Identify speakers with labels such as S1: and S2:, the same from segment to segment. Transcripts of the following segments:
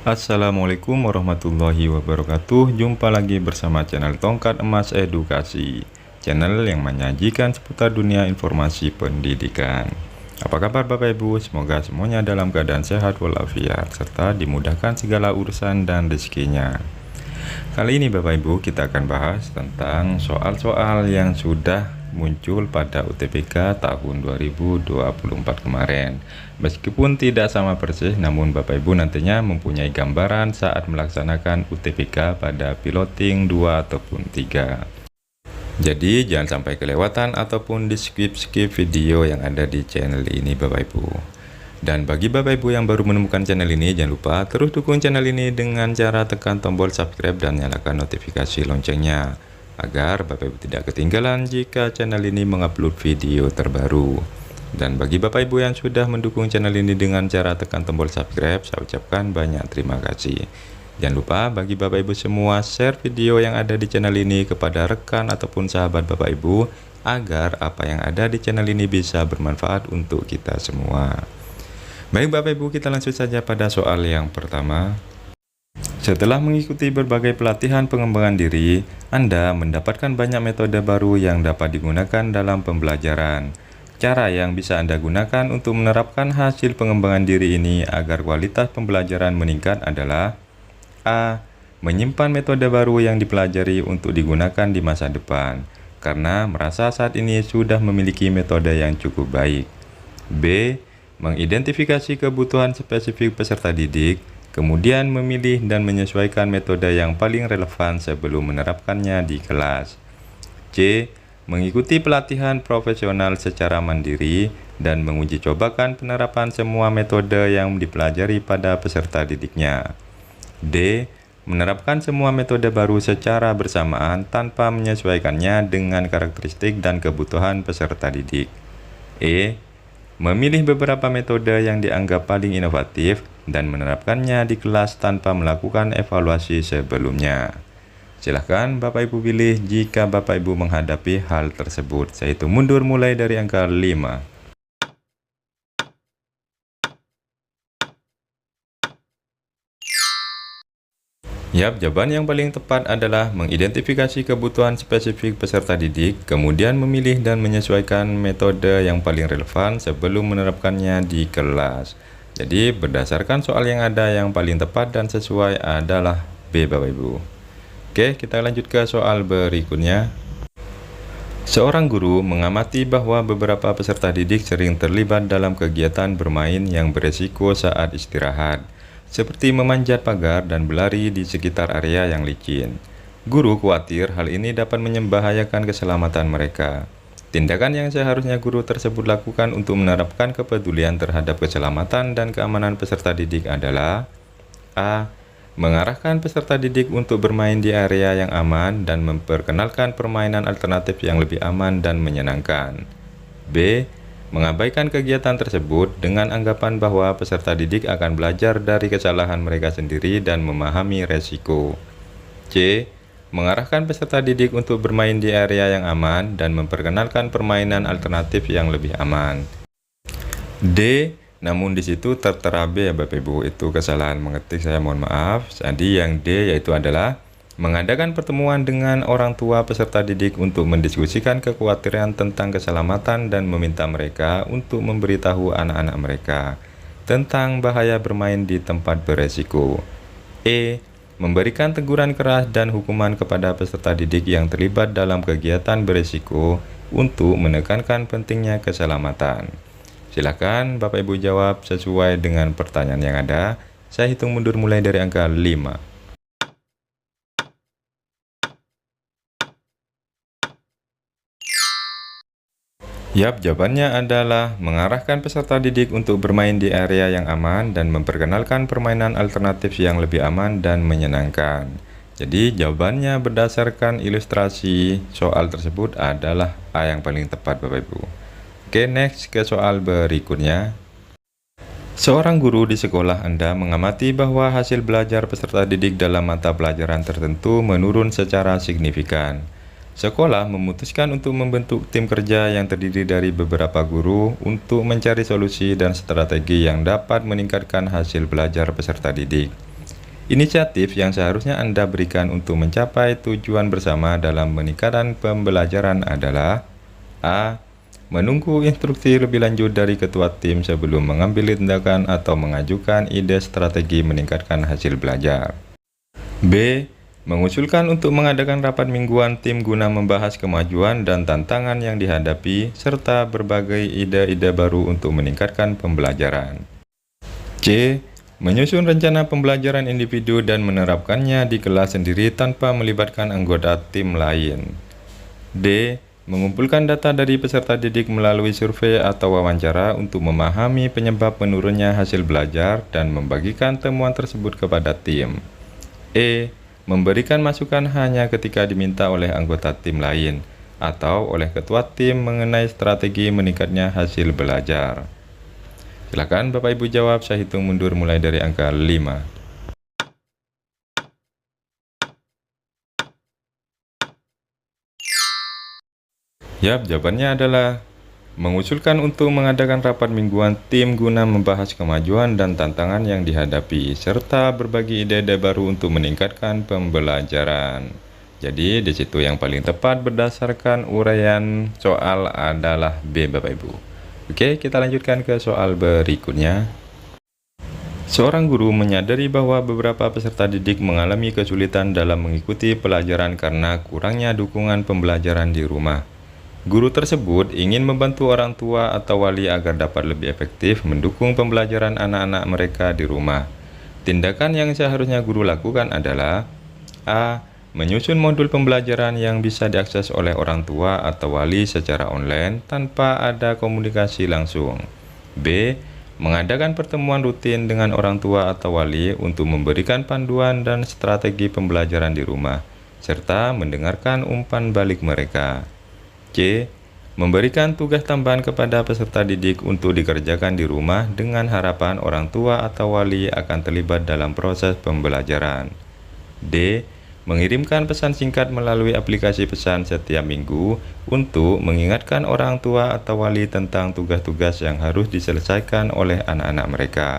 S1: Assalamualaikum warahmatullahi wabarakatuh. Jumpa lagi bersama channel Tongkat Emas Edukasi, channel yang menyajikan seputar dunia informasi pendidikan. Apa kabar Bapak Ibu? Semoga semuanya dalam keadaan sehat walafiat serta dimudahkan segala urusan dan rezekinya. Kali ini Bapak Ibu kita akan bahas tentang soal-soal yang sudah muncul pada UTBK tahun 2024 kemarin. Meskipun tidak sama persis, namun Bapak Ibu nantinya mempunyai gambaran saat melaksanakan UTBK pada piloting 2 ataupun 3. Jadi jangan sampai kelewatan ataupun di skip video yang ada di channel ini Bapak Ibu. Dan bagi Bapak Ibu yang baru menemukan channel ini, jangan lupa terus dukung channel ini dengan cara tekan tombol subscribe dan nyalakan notifikasi loncengnya, agar Bapak Ibu tidak ketinggalan jika channel ini mengupload video terbaru. Dan bagi Bapak Ibu yang sudah mendukung channel ini dengan cara tekan tombol subscribe, saya ucapkan banyak terima kasih. Jangan lupa bagi Bapak Ibu semua share video yang ada di channel ini kepada rekan ataupun sahabat Bapak Ibu, agar apa yang ada di channel ini bisa bermanfaat untuk kita semua. Baik Bapak Ibu, kita langsung saja pada soal yang pertama. Setelah mengikuti berbagai pelatihan pengembangan diri, Anda mendapatkan banyak metode baru yang dapat digunakan dalam pembelajaran. Cara yang bisa Anda gunakan untuk menerapkan hasil pengembangan diri ini agar kualitas pembelajaran meningkat adalah: A. Menyimpan metode baru yang dipelajari untuk digunakan di masa depan, karena merasa saat ini sudah memiliki metode yang cukup baik. B. Mengidentifikasi kebutuhan spesifik peserta didik, kemudian memilih dan menyesuaikan metode yang paling relevan sebelum menerapkannya di kelas. C. Mengikuti pelatihan profesional secara mandiri dan menguji cobakan penerapan semua metode yang dipelajari pada peserta didiknya. D. Menerapkan semua metode baru secara bersamaan tanpa menyesuaikannya dengan karakteristik dan kebutuhan peserta didik. E. Memilih beberapa metode yang dianggap paling inovatif dan menerapkannya di kelas tanpa melakukan evaluasi sebelumnya. Silahkan Bapak Ibu pilih jika Bapak Ibu menghadapi hal tersebut. Saya hitung mundur mulai dari angka 5. Yap, jawaban yang paling tepat adalah mengidentifikasi kebutuhan spesifik peserta didik, kemudian memilih dan menyesuaikan metode yang paling relevan sebelum menerapkannya di kelas. Jadi, berdasarkan soal yang ada, yang paling tepat dan sesuai adalah B, Bapak Ibu. Oke, kita lanjut ke soal berikutnya. Seorang guru mengamati bahwa beberapa peserta didik sering terlibat dalam kegiatan bermain yang beresiko saat istirahat, seperti memanjat pagar dan berlari di sekitar area yang licin. Guru khawatir hal ini dapat membahayakan keselamatan mereka. Tindakan yang seharusnya guru tersebut lakukan untuk menerapkan kepedulian terhadap keselamatan dan keamanan peserta didik adalah: A. Mengarahkan peserta didik untuk bermain di area yang aman dan memperkenalkan permainan alternatif yang lebih aman dan menyenangkan. B. Mengabaikan kegiatan tersebut dengan anggapan bahwa peserta didik akan belajar dari kesalahan mereka sendiri dan memahami resiko. C. Mengarahkan peserta didik untuk bermain di area yang aman dan memperkenalkan permainan alternatif yang lebih aman. D. Namun di situ tertera B ya Bapak Ibu, itu kesalahan mengetik, saya mohon maaf. Jadi yang D yaitu adalah mengadakan pertemuan dengan orang tua peserta didik untuk mendiskusikan kekhawatiran tentang keselamatan dan meminta mereka untuk memberitahu anak-anak mereka tentang bahaya bermain di tempat beresiko. E. Memberikan teguran keras dan hukuman kepada peserta didik yang terlibat dalam kegiatan beresiko untuk menekankan pentingnya keselamatan. Silakan Bapak Ibu jawab sesuai dengan pertanyaan yang ada. Saya hitung mundur mulai dari angka 5. Yap, jawabannya adalah mengarahkan peserta didik untuk bermain di area yang aman dan memperkenalkan permainan alternatif yang lebih aman dan menyenangkan. Jadi jawabannya berdasarkan ilustrasi soal tersebut adalah A yang paling tepat Bapak Ibu. Oke, next ke soal berikutnya. Seorang guru di sekolah Anda mengamati bahwa hasil belajar peserta didik dalam mata pelajaran tertentu menurun secara signifikan. Sekolah memutuskan untuk membentuk tim kerja yang terdiri dari beberapa guru untuk mencari solusi dan strategi yang dapat meningkatkan hasil belajar peserta didik. Inisiatif yang seharusnya Anda berikan untuk mencapai tujuan bersama dalam meningkatkan pembelajaran adalah A. Menunggu instruksi lebih lanjut dari ketua tim sebelum mengambil tindakan atau mengajukan ide strategi meningkatkan hasil belajar. B. Mengusulkan untuk mengadakan rapat mingguan tim guna membahas kemajuan dan tantangan yang dihadapi, serta berbagai ide-ide baru untuk meningkatkan pembelajaran. C. Menyusun rencana pembelajaran individu dan menerapkannya di kelas sendiri tanpa melibatkan anggota tim lain. D. Mengumpulkan data dari peserta didik melalui survei atau wawancara untuk memahami penyebab menurunnya hasil belajar dan membagikan temuan tersebut kepada tim. E. Memberikan masukan hanya ketika diminta oleh anggota tim lain atau oleh ketua tim mengenai strategi meningkatnya hasil belajar. Silakan Bapak Ibu jawab, saya hitung mundur mulai dari angka 5. Yap, jawabannya adalah mengusulkan untuk mengadakan rapat mingguan tim guna membahas kemajuan dan tantangan yang dihadapi, serta berbagi ide-ide baru untuk meningkatkan pembelajaran. Jadi, di situ yang paling tepat berdasarkan uraian soal adalah B, Bapak Ibu. Oke, kita lanjutkan ke soal berikutnya. Seorang guru menyadari bahwa beberapa peserta didik mengalami kesulitan dalam mengikuti pelajaran karena kurangnya dukungan pembelajaran di rumah. Guru tersebut ingin membantu orang tua atau wali agar dapat lebih efektif mendukung pembelajaran anak-anak mereka di rumah. Tindakan yang seharusnya guru lakukan adalah A. Menyusun modul pembelajaran yang bisa diakses oleh orang tua atau wali secara online tanpa ada komunikasi langsung. B. Mengadakan pertemuan rutin dengan orang tua atau wali untuk memberikan panduan dan strategi pembelajaran di rumah, serta mendengarkan umpan balik mereka. C. Memberikan tugas tambahan kepada peserta didik untuk dikerjakan di rumah dengan harapan orang tua atau wali akan terlibat dalam proses pembelajaran. D. Mengirimkan pesan singkat melalui aplikasi pesan setiap minggu untuk mengingatkan orang tua atau wali tentang tugas-tugas yang harus diselesaikan oleh anak-anak mereka.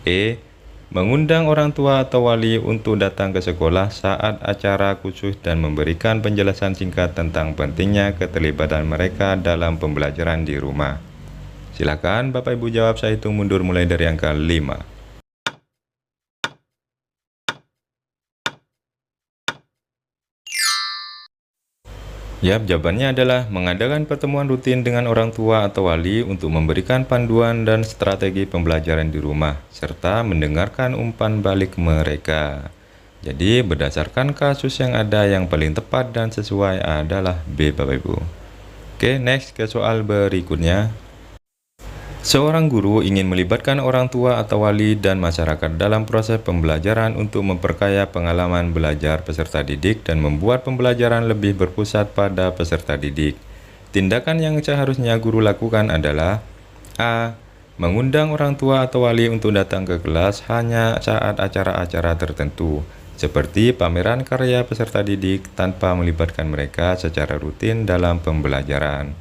S1: E. Mengundang orang tua atau wali untuk datang ke sekolah saat acara khusus dan memberikan penjelasan singkat tentang pentingnya keterlibatan mereka dalam pembelajaran di rumah. Silakan Bapak Ibu jawab, saya hitung mundur mulai dari angka 5. Yap, jawabannya adalah mengadakan pertemuan rutin dengan orang tua atau wali untuk memberikan panduan dan strategi pembelajaran di rumah, serta mendengarkan umpan balik mereka. Jadi, berdasarkan kasus yang ada, yang paling tepat dan sesuai adalah B, Bapak Ibu. Oke, next ke soal berikutnya. Seorang guru ingin melibatkan orang tua atau wali dan masyarakat dalam proses pembelajaran untuk memperkaya pengalaman belajar peserta didik dan membuat pembelajaran lebih berpusat pada peserta didik. Tindakan yang seharusnya guru lakukan adalah A. Mengundang orang tua atau wali untuk datang ke kelas hanya saat acara-acara tertentu, seperti pameran karya peserta didik tanpa melibatkan mereka secara rutin dalam pembelajaran.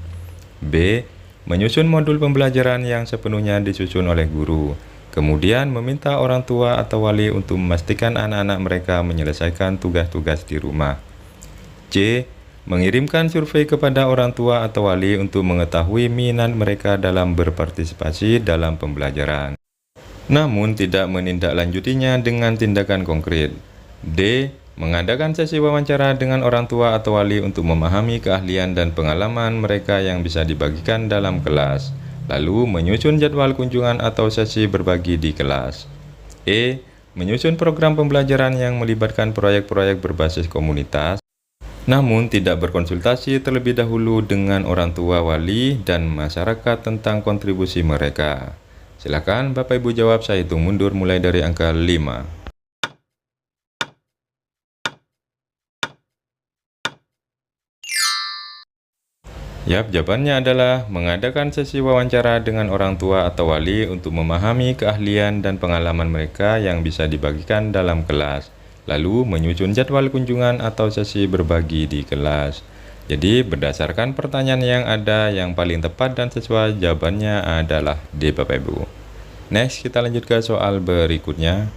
S1: B. Menyusun modul pembelajaran yang sepenuhnya disusun oleh guru, kemudian meminta orang tua atau wali untuk memastikan anak-anak mereka menyelesaikan tugas-tugas di rumah. C. Mengirimkan survei kepada orang tua atau wali untuk mengetahui minat mereka dalam berpartisipasi dalam pembelajaran, namun tidak menindaklanjutinya dengan tindakan konkret. D. Mengadakan sesi wawancara dengan orang tua atau wali untuk memahami keahlian dan pengalaman mereka yang bisa dibagikan dalam kelas, lalu menyusun jadwal kunjungan atau sesi berbagi di kelas. E. Menyusun program pembelajaran yang melibatkan proyek-proyek berbasis komunitas, namun tidak berkonsultasi terlebih dahulu dengan orang tua, wali, dan masyarakat tentang kontribusi mereka. Silakan Bapak Ibu jawab, saya hitung mundur mulai dari angka 5. Yap, jawabannya adalah mengadakan sesi wawancara dengan orang tua atau wali untuk memahami keahlian dan pengalaman mereka yang bisa dibagikan dalam kelas, lalu menyusun jadwal kunjungan atau sesi berbagi di kelas. Jadi, berdasarkan pertanyaan yang ada, yang paling tepat dan sesuai jawabannya adalah D, Bapak Ibu. Next, kita lanjut ke soal berikutnya.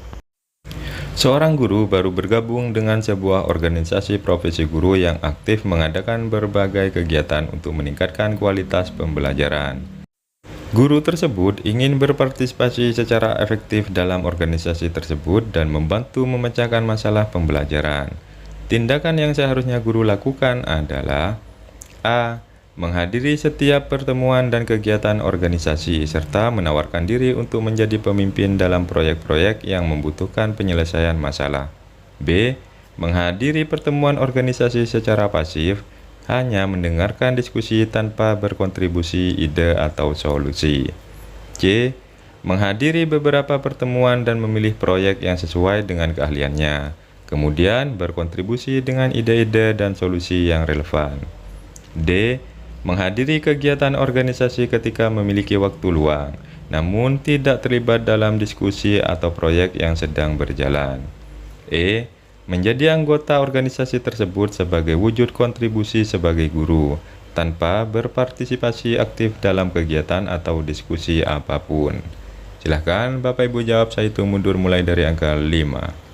S1: Seorang guru baru bergabung dengan sebuah organisasi profesi guru yang aktif mengadakan berbagai kegiatan untuk meningkatkan kualitas pembelajaran. Guru tersebut ingin berpartisipasi secara efektif dalam organisasi tersebut dan membantu memecahkan masalah pembelajaran. Tindakan yang seharusnya guru lakukan adalah A. Menghadiri setiap pertemuan dan kegiatan organisasi, serta menawarkan diri untuk menjadi pemimpin dalam proyek-proyek yang membutuhkan penyelesaian masalah. B. Menghadiri pertemuan organisasi secara pasif, hanya mendengarkan diskusi tanpa berkontribusi ide atau solusi. C. Menghadiri beberapa pertemuan dan memilih proyek yang sesuai dengan keahliannya, kemudian berkontribusi dengan ide-ide dan solusi yang relevan. D. Menghadiri kegiatan organisasi ketika memiliki waktu luang, namun tidak terlibat dalam diskusi atau proyek yang sedang berjalan. E. Menjadi anggota organisasi tersebut sebagai wujud kontribusi sebagai guru, tanpa berpartisipasi aktif dalam kegiatan atau diskusi apapun. Silahkan Bapak Ibu jawab, saya hitung mundur mulai dari angka 5.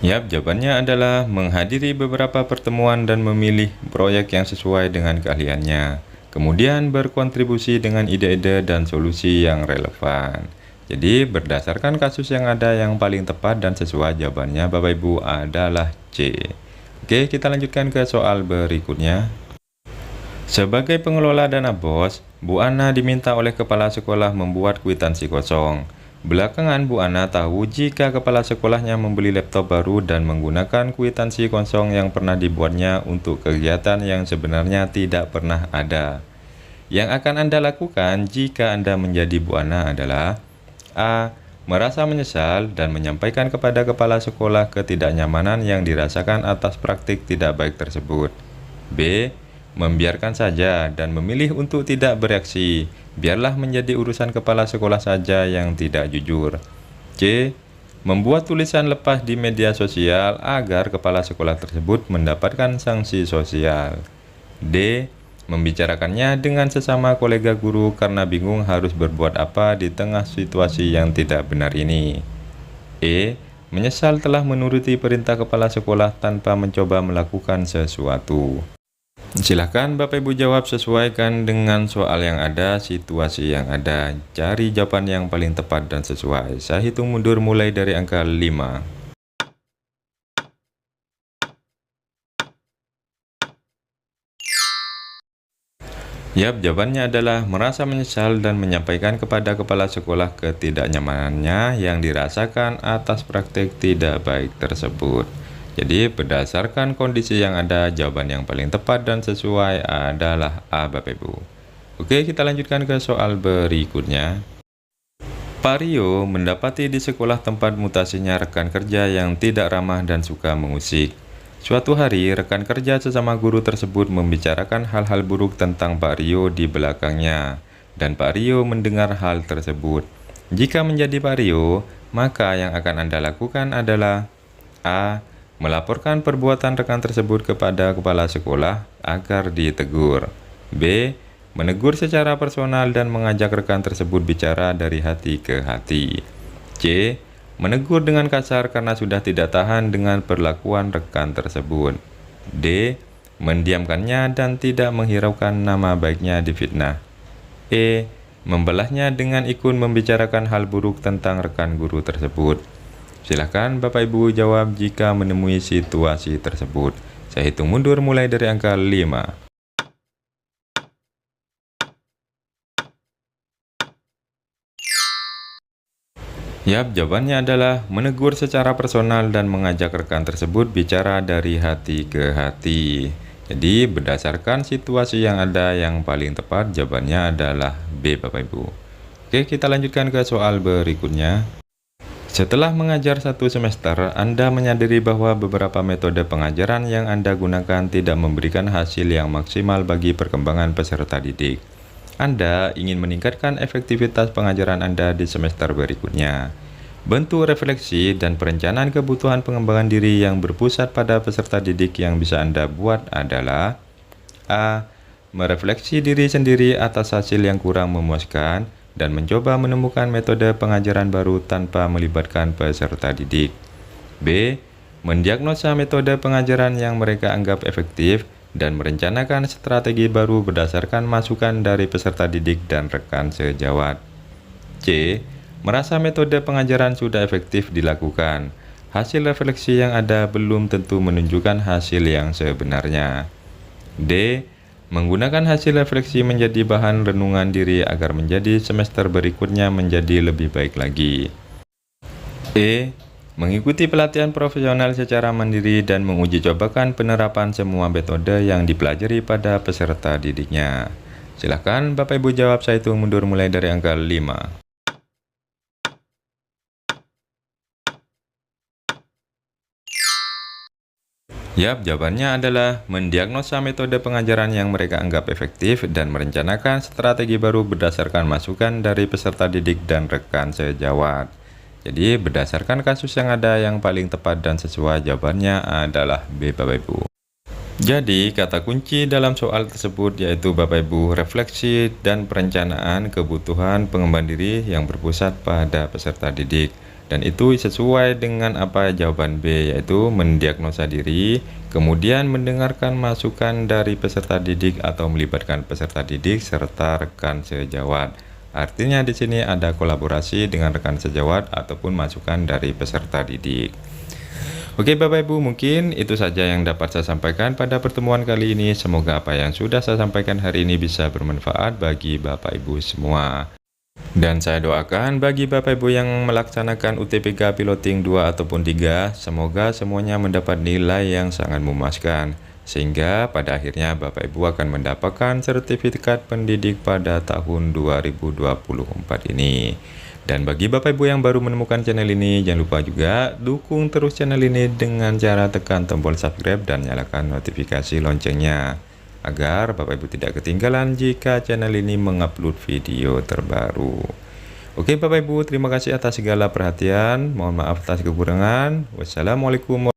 S1: Yap, jawabannya adalah menghadiri beberapa pertemuan dan memilih proyek yang sesuai dengan keahliannya. Kemudian berkontribusi dengan ide-ide dan solusi yang relevan. Jadi berdasarkan kasus yang ada, yang paling tepat dan sesuai jawabannya Bapak Ibu adalah C. Oke, kita lanjutkan ke soal berikutnya. Sebagai pengelola dana BOS, Bu Ana diminta oleh kepala sekolah membuat kwitansi kosong. Belakangan Bu Ana tahu jika kepala sekolahnya membeli laptop baru dan menggunakan kwitansi kosong yang pernah dibuatnya untuk kegiatan yang sebenarnya tidak pernah ada. Yang akan Anda lakukan jika Anda menjadi Bu Ana adalah A. Merasa menyesal dan menyampaikan kepada kepala sekolah ketidaknyamanan yang dirasakan atas praktik tidak baik tersebut. B. Membiarkan saja dan memilih untuk tidak bereaksi. Biarlah menjadi urusan kepala sekolah saja yang tidak jujur. C. Membuat tulisan lepas di media sosial agar kepala sekolah tersebut mendapatkan sanksi sosial. D. Membicarakannya dengan sesama kolega guru karena bingung harus berbuat apa di tengah situasi yang tidak benar ini. E. Menyesal telah menuruti perintah kepala sekolah tanpa mencoba melakukan sesuatu. Silahkan Bapak Ibu jawab, sesuaikan dengan soal yang ada, situasi yang ada. Cari jawaban yang paling tepat dan sesuai. Saya hitung mundur mulai dari angka 5. Yap, jawabannya adalah merasa menyesal dan menyampaikan kepada kepala sekolah ketidaknyamanannya yang dirasakan atas praktik tidak baik tersebut. Jadi berdasarkan kondisi yang ada, jawaban yang paling tepat dan sesuai adalah A, Bapak Ibu. Oke, kita lanjutkan ke soal berikutnya. Pak Rio mendapati di sekolah tempat mutasinya rekan kerja yang tidak ramah dan suka mengusik. Suatu hari, rekan kerja sesama guru tersebut membicarakan hal-hal buruk tentang Pak Rio di belakangnya, dan Pak Rio mendengar hal tersebut. Jika menjadi Pak Rio, maka yang akan Anda lakukan adalah A. Melaporkan perbuatan rekan tersebut kepada kepala sekolah agar ditegur. B. Menegur secara personal dan mengajak rekan tersebut bicara dari hati ke hati. C. Menegur dengan kasar karena sudah tidak tahan dengan perlakuan rekan tersebut. D. Mendiamkannya dan tidak menghiraukan nama baiknya difitnah. E. Membelahnya dengan ikut membicarakan hal buruk tentang rekan guru tersebut. Silahkan Bapak Ibu jawab jika menemui situasi tersebut. Saya hitung mundur mulai dari angka 5. Yap, jawabannya adalah menegur secara personal dan mengajak rekan tersebut bicara dari hati ke hati. Jadi berdasarkan situasi yang ada, yang paling tepat jawabannya adalah B, Bapak Ibu. Oke, kita lanjutkan ke soal berikutnya. Setelah mengajar 1 semester, Anda menyadari bahwa beberapa metode pengajaran yang Anda gunakan tidak memberikan hasil yang maksimal bagi perkembangan peserta didik. Anda ingin meningkatkan efektivitas pengajaran Anda di semester berikutnya. Bentuk refleksi dan perencanaan kebutuhan pengembangan diri yang berpusat pada peserta didik yang bisa Anda buat adalah A. merefleksi diri sendiri atas hasil yang kurang memuaskan, dan mencoba menemukan metode pengajaran baru tanpa melibatkan peserta didik. B. Mendiagnosa metode pengajaran yang mereka anggap efektif dan merencanakan strategi baru berdasarkan masukan dari peserta didik dan rekan sejawat. C. Merasa metode pengajaran sudah efektif dilakukan. Hasil refleksi yang ada belum tentu menunjukkan hasil yang sebenarnya. D. Menggunakan hasil refleksi menjadi bahan renungan diri agar menjadi semester berikutnya menjadi lebih baik lagi. E. Mengikuti pelatihan profesional secara mandiri dan menguji cobakan penerapan semua metode yang dipelajari pada peserta didiknya. Silahkan Bapak Ibu jawab, saya hitung mundur mulai dari angka 5. Yap, jawabannya adalah mendiagnosa metode pengajaran yang mereka anggap efektif dan merencanakan strategi baru berdasarkan masukan dari peserta didik dan rekan sejawat. Jadi, berdasarkan kasus yang ada, yang paling tepat dan sesuai jawabannya adalah B, Bapak Ibu. Jadi, kata kunci dalam soal tersebut yaitu Bapak Ibu, refleksi dan perencanaan kebutuhan pengembangan diri yang berpusat pada peserta didik. Dan itu sesuai dengan apa jawaban B, yaitu mendiagnosa diri, kemudian mendengarkan masukan dari peserta didik atau melibatkan peserta didik serta rekan sejawat. Artinya di sini ada kolaborasi dengan rekan sejawat ataupun masukan dari peserta didik. Oke Bapak Ibu, mungkin itu saja yang dapat saya sampaikan pada pertemuan kali ini. Semoga apa yang sudah saya sampaikan hari ini bisa bermanfaat bagi Bapak Ibu semua. Dan saya doakan bagi Bapak Ibu yang melaksanakan UTBK Piloting 2 ataupun 3, semoga semuanya mendapat nilai yang sangat memuaskan, sehingga pada akhirnya Bapak Ibu akan mendapatkan sertifikat pendidik pada tahun 2024 ini. Dan bagi Bapak Ibu yang baru menemukan channel ini, jangan lupa juga dukung terus channel ini dengan cara tekan tombol subscribe dan nyalakan notifikasi loncengnya, agar Bapak Ibu tidak ketinggalan jika channel ini mengupload video terbaru. Oke Bapak Ibu, terima kasih atas segala perhatian. Mohon maaf atas kekurangan. Wassalamualaikum warahmatullahi wabarakatuh.